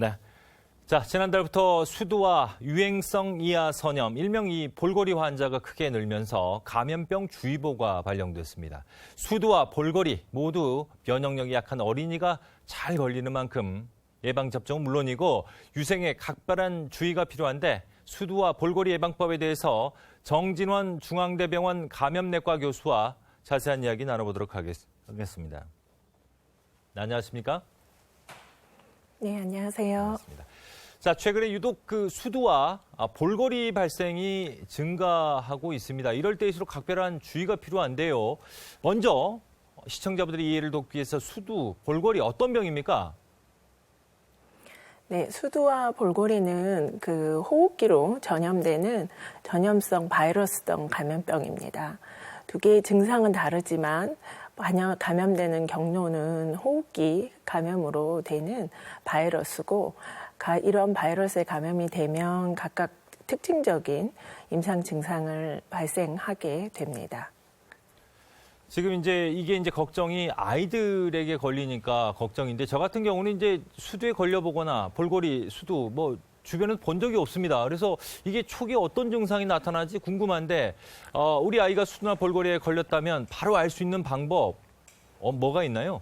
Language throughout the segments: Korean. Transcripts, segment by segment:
네. 자, 지난달부터 수두와 유행성 이하 선염, 일명 이 볼거리 환자가 크게 늘면서 감염병 주의보가 발령됐습니다. 수두와 볼거리 모두 면역력이 약한 어린이가 잘 걸리는 만큼 예방접종은 물론이고 유생에 각별한 주의가 필요한데 수두와 볼거리 예방법에 대해서 정진원 중앙대병원 감염내과 교수와 자세한 이야기 나눠보도록 하겠습니다. 네, 안녕하십니까? 네, 안녕하세요. 반갑습니다. 자, 최근에 유독 수두와 볼거리 발생이 증가하고 있습니다. 이럴 때일수록 각별한 주의가 필요한데요. 먼저 시청자분들이 이해를 돕기 위해서 수두, 볼거리 어떤 병입니까? 네, 수두와 볼거리는 호흡기로 전염되는 전염성 바이러스성 감염병입니다. 두 개의 증상은 다르지만 만약 감염되는 경로는 호흡기 감염으로 되는 바이러스고 이런 바이러스에 감염이 되면 각각 특징적인 임상 증상을 발생하게 됩니다. 지금 이게 걱정이 아이들에게 걸리니까 걱정인데 저 같은 경우는 수두에 걸려보거나 볼거리, 수두 주변에서 본 적이 없습니다. 그래서 이게 초기에 어떤 증상이 나타나지 궁금한데 우리 아이가 수두나 볼거리에 걸렸다면 바로 알 수 있는 방법 뭐가 있나요?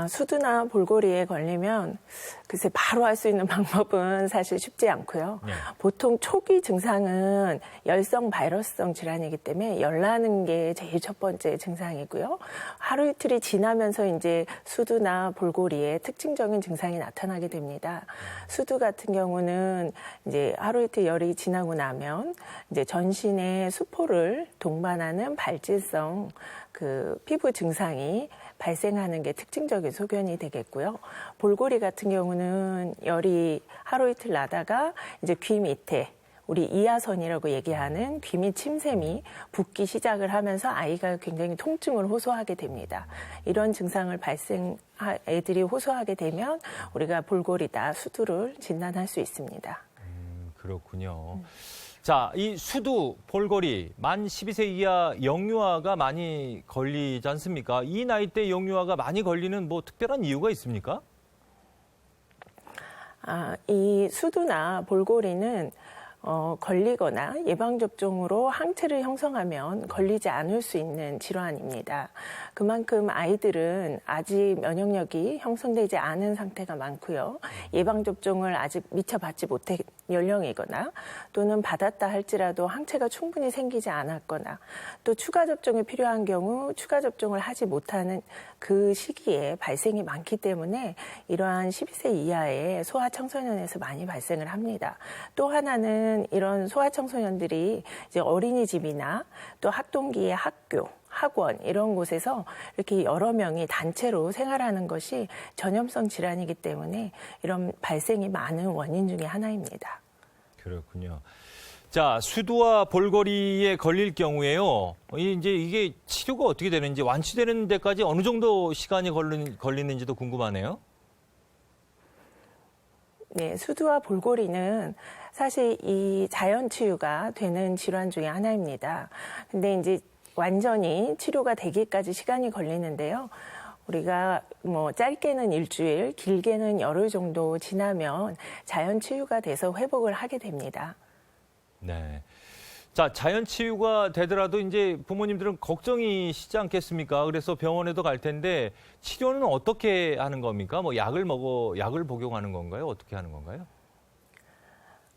수두나 볼거리에 걸리면 글쎄 바로 알 수 있는 방법은 사실 쉽지 않고요. 네. 보통 초기 증상은 열성 바이러스성 질환이기 때문에 열나는 게 제일 첫 번째 증상이고요. 하루 이틀이 지나면서 이제 수두나 볼거리에 특징적인 증상이 나타나게 됩니다. 수두 같은 경우는 이제 하루 이틀 열이 지나고 나면 이제 전신에 수포를 동반하는 발질성 피부 증상이 발생하는 게 특징적인 소견이 되겠고요. 볼거리 같은 경우는 열이 하루 이틀 나다가 이제 귀 밑에 우리 이하선이라고 얘기하는 귀 밑 침샘이 붓기 시작을 하면서 아이가 굉장히 통증을 호소하게 됩니다. 이런 증상을 애들이 호소하게 되면 우리가 볼거리다, 수두를 진단할 수 있습니다. 그렇군요. 자, 이 수두, 볼거리, 만 12세 이하 영유아가 많이 걸리지 않습니까? 이 나이대 영유아가 많이 걸리는 특별한 이유가 있습니까? 이 수두나 볼거리는 걸리거나 예방접종으로 항체를 형성하면 걸리지 않을 수 있는 질환입니다. 그만큼 아이들은 아직 면역력이 형성되지 않은 상태가 많고요. 예방접종을 아직 미처 받지 못한 연령이거나 또는 받았다 할지라도 항체가 충분히 생기지 않았거나 또 추가 접종이 필요한 경우 추가 접종을 하지 못하는 그 시기에 발생이 많기 때문에 이러한 12세 이하의 소아청소년에서 많이 발생을 합니다. 또 하나는 이런 소아청소년들이 이제 어린이집이나 또 학동기의 학교, 학원 이런 곳에서 이렇게 여러 명이 단체로 생활하는 것이 전염성 질환이기 때문에 이런 발생이 많은 원인 중에 하나입니다. 그렇군요. 자, 수두와 볼거리에 걸릴 경우에요. 이게 치료가 어떻게 되는지 완치되는 데까지 어느 정도 시간이 걸리는지도 궁금하네요. 네, 수두와 볼거리는 사실 이 자연 치유가 되는 질환 중에 하나입니다. 근데 이제 완전히 치료가 되기까지 시간이 걸리는데요. 우리가 짧게는 일주일, 길게는 열흘 정도 지나면 자연 치유가 돼서 회복을 하게 됩니다. 네. 자, 자연 치유가 되더라도 이제 부모님들은 걱정이시지 않겠습니까? 그래서 병원에도 갈 텐데 치료는 어떻게 하는 겁니까? 약을 복용하는 건가요? 어떻게 하는 건가요?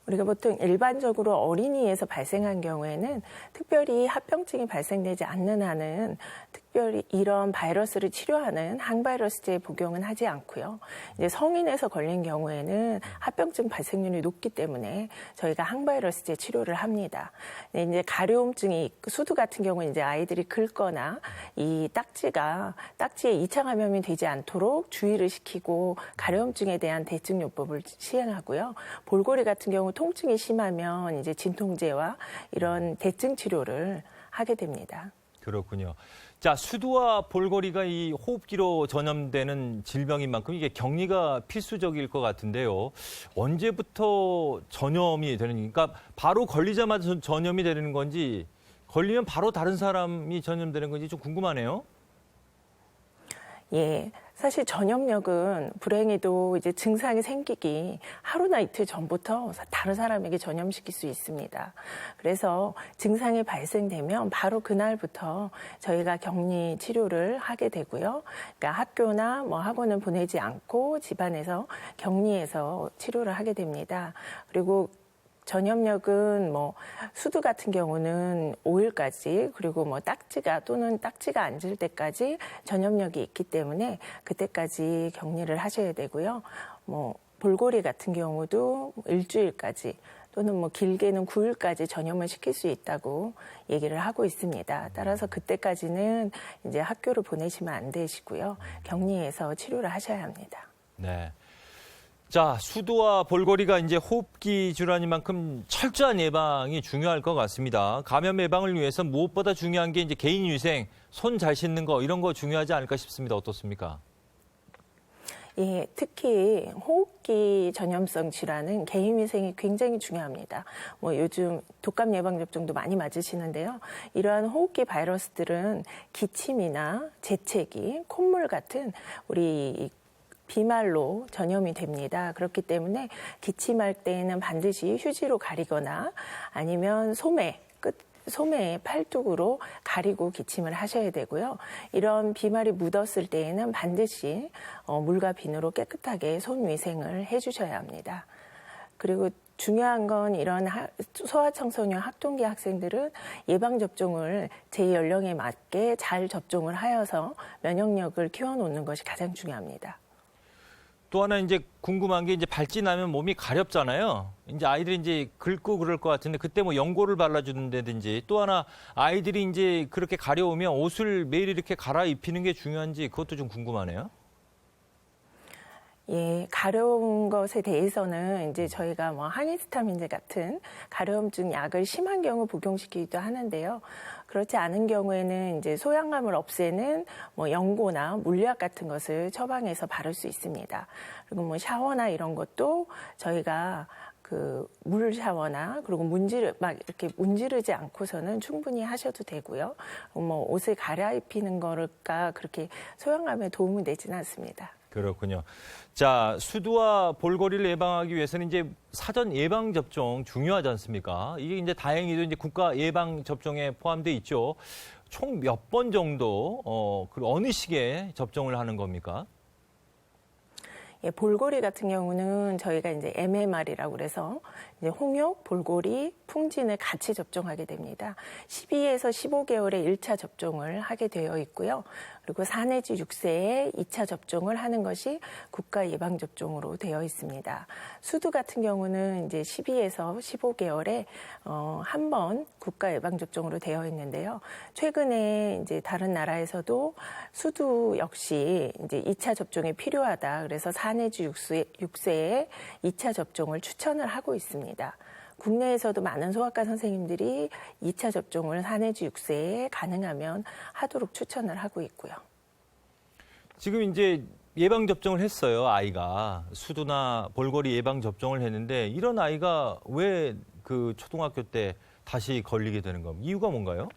우리가 보통 일반적으로 어린이에서 발생한 경우에는 특별히 합병증이 발생되지 않는 한은 특별히 이런 바이러스를 치료하는 항바이러스제 복용은 하지 않고요. 이제 성인에서 걸린 경우에는 합병증 발생률이 높기 때문에 저희가 항바이러스제 치료를 합니다. 이제 가려움증이 수두 같은 경우는 이제 아이들이 긁거나 이 딱지에 2차 감염이 되지 않도록 주의를 시키고 가려움증에 대한 대증요법을 시행하고요. 볼거리 같은 경우 통증이 심하면 이제 진통제와 이런 대증 치료를 하게 됩니다. 그렇군요. 자, 수두와 볼거리가 이 호흡기로 전염되는 질병인 만큼 이게 격리가 필수적일 것 같은데요. 언제부터 전염이 되는, 그러니까 바로 걸리자마자 전염이 되는 건지, 걸리면 바로 다른 사람이 전염되는 건지 좀 궁금하네요. 예, 사실 전염력은 불행히도 이제 증상이 생기기 하루나 이틀 전부터 다른 사람에게 전염시킬 수 있습니다. 그래서 증상이 발생되면 바로 그날부터 저희가 격리 치료를 하게 되고요. 그러니까 학교나 뭐 학원은 보내지 않고 집안에서 격리해서 치료를 하게 됩니다. 그리고 전염력은 뭐 수두 같은 경우는 5일까지 그리고 뭐 딱지가 또는 딱지가 앉을 때까지 전염력이 있기 때문에 그때까지 격리를 하셔야 되고요. 뭐 볼고리 같은 경우도 일주일까지 또는 뭐 길게는 9일까지 전염을 시킬 수 있다고 얘기를 하고 있습니다. 따라서 그때까지는 이제 학교를 보내시면 안 되시고요. 격리해서 치료를 하셔야 합니다. 네. 자, 수두와 볼거리가 이제 호흡기 질환인 만큼 철저한 예방이 중요할 것 같습니다. 감염 예방을 위해서 무엇보다 중요한 게 이제 개인 위생, 손 잘 씻는 거 이런 거 중요하지 않을까 싶습니다. 어떻습니까? 예, 특히 호흡기 전염성 질환은 개인 위생이 굉장히 중요합니다. 뭐 요즘 독감 예방 접종도 많이 맞으시는데요. 이러한 호흡기 바이러스들은 기침이나 재채기, 콧물 같은 우리 비말로 전염이 됩니다. 그렇기 때문에 기침할 때에는 반드시 휴지로 가리거나 아니면 소매에 팔뚝으로 가리고 기침을 하셔야 되고요. 이런 비말이 묻었을 때에는 반드시 물과 비누로 깨끗하게 손 위생을 해주셔야 합니다. 그리고 중요한 건 이런 소아청소년 학동기 학생들은 예방접종을 제 연령에 맞게 잘 접종을 하여서 면역력을 키워놓는 것이 가장 중요합니다. 또 하나 이제 궁금한 게 이제 발진하면 몸이 가렵잖아요. 이제 아이들이 이제 긁고 그럴 것 같은데 그때 뭐 연고를 발라주는다든지 또 하나 아이들이 이제 그렇게 가려우면 옷을 매일 이렇게 갈아입히는 게 중요한지 그것도 좀 궁금하네요. 예, 가려운 것에 대해서는 이제 저희가 뭐 항히스타민제 같은 가려움증 약을 심한 경우 복용시키기도 하는데요. 그렇지 않은 경우에는 이제 소양감을 없애는 뭐 연고나 물약 같은 것을 처방해서 바를 수 있습니다. 그리고 뭐 샤워나 이런 것도 저희가 그 물 샤워나 그리고 이렇게 문지르지 않고서는 충분히 하셔도 되고요. 뭐 옷을 갈아입히는 거가 그렇게 소양감에 도움이 되지는 않습니다. 그렇군요. 자, 수두와 볼거리를 예방하기 위해서는 이제 사전 예방 접종 중요하지 않습니까? 이게 이제 다행히도 이제 국가 예방 접종에 포함돼 있죠. 총 몇 번 정도 어느 시기에 접종을 하는 겁니까? 예, 볼고리 같은 경우는 저희가 이제 MMR이라고 그래서 이제 홍역, 볼고리, 풍진을 같이 접종하게 됩니다. 12에서 15개월에 1차 접종을 하게 되어 있고요. 그리고 4 내지 6세에 2차 접종을 하는 것이 국가 예방 접종으로 되어 있습니다. 수두 같은 경우는 이제 12에서 15개월에 한 번 국가 예방 접종으로 되어 있는데요. 최근에 이제 다른 나라에서도 수두 역시 이제 2차 접종이 필요하다. 그래서 4 내지 6세에 2차 접종을 추천을 하고 있습니다. 국내에서도 많은 소아과 선생님들이 2차 접종을 4 내지 6세에 가능하면 하도록 추천을 하고 있고요. 지금 이제 예방접종을 했어요, 아이가. 수두나 볼거리 예방접종을 했는데 이런 아이가 왜 그 초등학교 때 다시 걸리게 되는 겁니까? 이유가 뭔가요?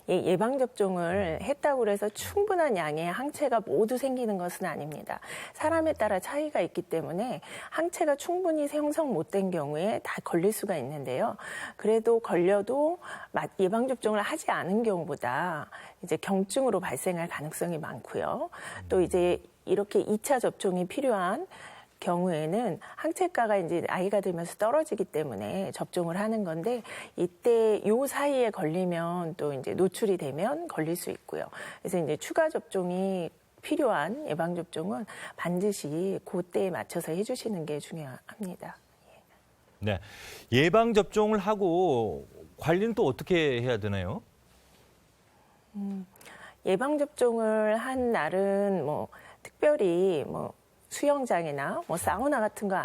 예, 예방접종을 했다고 해서 충분한 양의 항체가 모두 생기는 것은 아닙니다. 사람에 따라 차이가 있기 때문에 항체가 충분히 형성 못된 경우에 다 걸릴 수가 있는데요. 그래도 걸려도 예방접종을 하지 않은 경우보다 이제 경증으로 발생할 가능성이 많고요. 또 이제 이렇게 2차 접종이 필요한 경우에는 항체가가 이제 아이가 들면서 떨어지기 때문에 접종을 하는 건데 이때 요 사이에 걸리면 또 이제 노출이 되면 걸릴 수 있고요. 그래서 이제 추가 접종이 필요한 예방 접종은 반드시 그때에 맞춰서 해주시는 게 중요합니다. 네, 예방 접종을 하고 관리는 또 어떻게 해야 되나요? 예방 접종을 한 날은 뭐 특별히 뭐 수영장이나 뭐 사우나 같은 거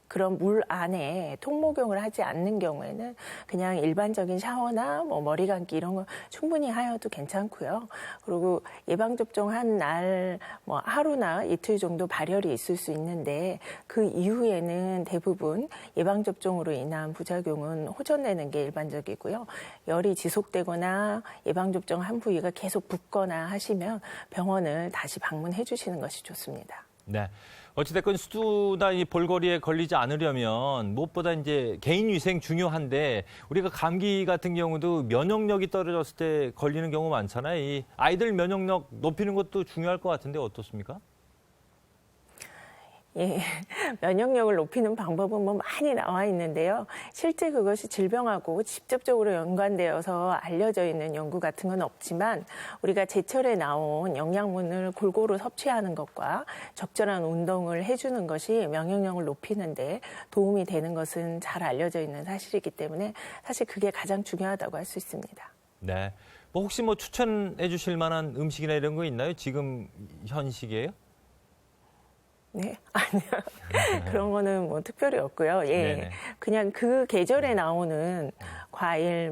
그런 물 안에 통목욕을 하지 않는 경우에는 그냥 일반적인 샤워나 뭐 머리 감기 이런 거 충분히 하여도 괜찮고요. 그리고 예방접종 한 날 뭐 하루나 이틀 정도 발열이 있을 수 있는데 그 이후에는 대부분 예방접종으로 인한 부작용은 호전되는 게 일반적이고요. 열이 지속되거나 예방접종 한 부위가 계속 붓거나 하시면 병원을 다시 방문해 주시는 것이 좋습니다. 네. 어찌됐건 수두나 이 볼거리에 걸리지 않으려면 무엇보다 이제 개인 위생 중요한데 우리가 감기 같은 경우도 면역력이 떨어졌을 때 걸리는 경우 많잖아요. 이 아이들 면역력 높이는 것도 중요할 것 같은데 어떻습니까? 예, 면역력을 높이는 방법은 뭐 많이 나와 있는데요. 실제 그것이 질병하고 직접적으로 연관되어서 알려져 있는 연구 같은 건 없지만 우리가 제철에 나온 영양분을 골고루 섭취하는 것과 적절한 운동을 해주는 것이 면역력을 높이는 데 도움이 되는 것은 잘 알려져 있는 사실이기 때문에 사실 그게 가장 중요하다고 할 수 있습니다. 네. 뭐 혹시 뭐 추천해 주실 만한 음식이나 이런 거 있나요? 지금 현 시기에요? 네, 아니요. 그런 거는 뭐 특별히 없고요. 예. 네네. 그냥 그 계절에 나오는 과일,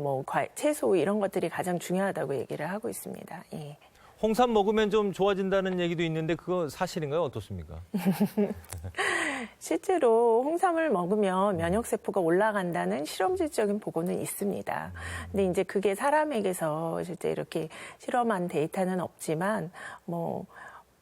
채소 이런 것들이 가장 중요하다고 얘기를 하고 있습니다. 예. 홍삼 먹으면 좀 좋아진다는 얘기도 있는데 그거 사실인가요? 어떻습니까? 실제로 홍삼을 먹으면 면역세포가 올라간다는 실험실적인 보고는 있습니다. 근데 이제 그게 사람에게서 실제 이렇게 실험한 데이터는 없지만 뭐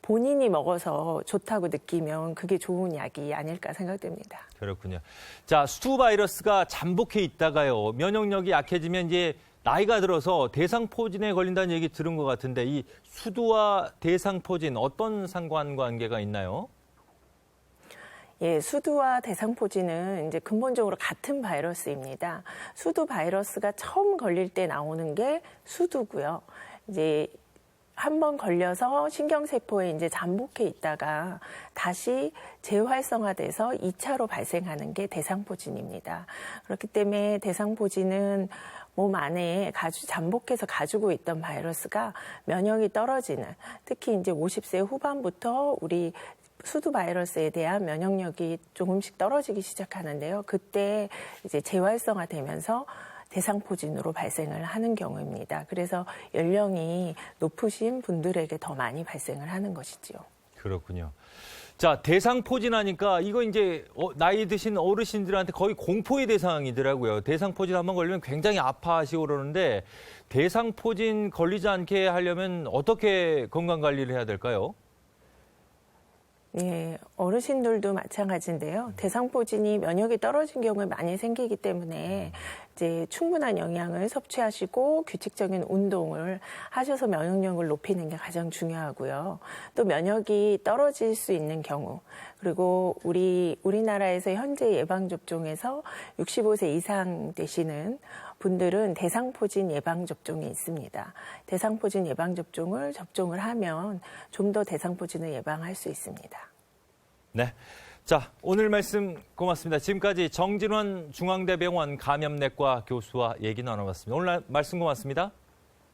본인이 먹어서 좋다고 느끼면 그게 좋은 약이 아닐까 생각됩니다. 그렇군요. 자, 수두 바이러스가 잠복해 있다가요. 면역력이 약해지면 이제 나이가 들어서 대상포진에 걸린다는 얘기 들은 것 같은데 이 수두와 대상포진 어떤 상관관계가 있나요? 예, 수두와 대상포진은 이제 근본적으로 같은 바이러스입니다. 수두 바이러스가 처음 걸릴 때 나오는 게 수두고요. 이제 한 번 걸려서 신경세포에 이제 잠복해 있다가 다시 재활성화돼서 2차로 발생하는 게 대상포진입니다. 그렇기 때문에 대상포진은 몸 안에 잠복해서 가지고 있던 바이러스가 면역이 떨어지는, 특히 이제 50세 후반부터 우리 수두 바이러스에 대한 면역력이 조금씩 떨어지기 시작하는데요. 그때 이제 재활성화되면서 대상포진으로 발생을 하는 경우입니다. 그래서 연령이 높으신 분들에게 더 많이 발생을 하는 것이지요. 그렇군요. 자, 대상포진하니까 이거 이제 나이 드신 어르신들한테 거의 공포의 대상이더라고요. 대상포진 한번 걸리면 굉장히 아파하시고 그러는데 대상포진 걸리지 않게 하려면 어떻게 건강관리를 해야 될까요? 예, 어르신들도 마찬가지인데요. 대상포진이 면역이 떨어진 경우에 많이 생기기 때문에 이제 충분한 영양을 섭취하시고 규칙적인 운동을 하셔서 면역력을 높이는 게 가장 중요하고요. 또 면역이 떨어질 수 있는 경우, 그리고 우리나라에서 현재 예방접종에서 65세 이상 되시는 분들은 대상포진 예방접종이 있습니다. 대상포진 예방접종을 접종을 하면 좀 더 대상포진을 예방할 수 있습니다. 네. 자, 오늘 말씀 고맙습니다. 지금까지 정진원 중앙대병원 감염내과 교수와 얘기 나눠봤습니다. 오늘 말씀 고맙습니다.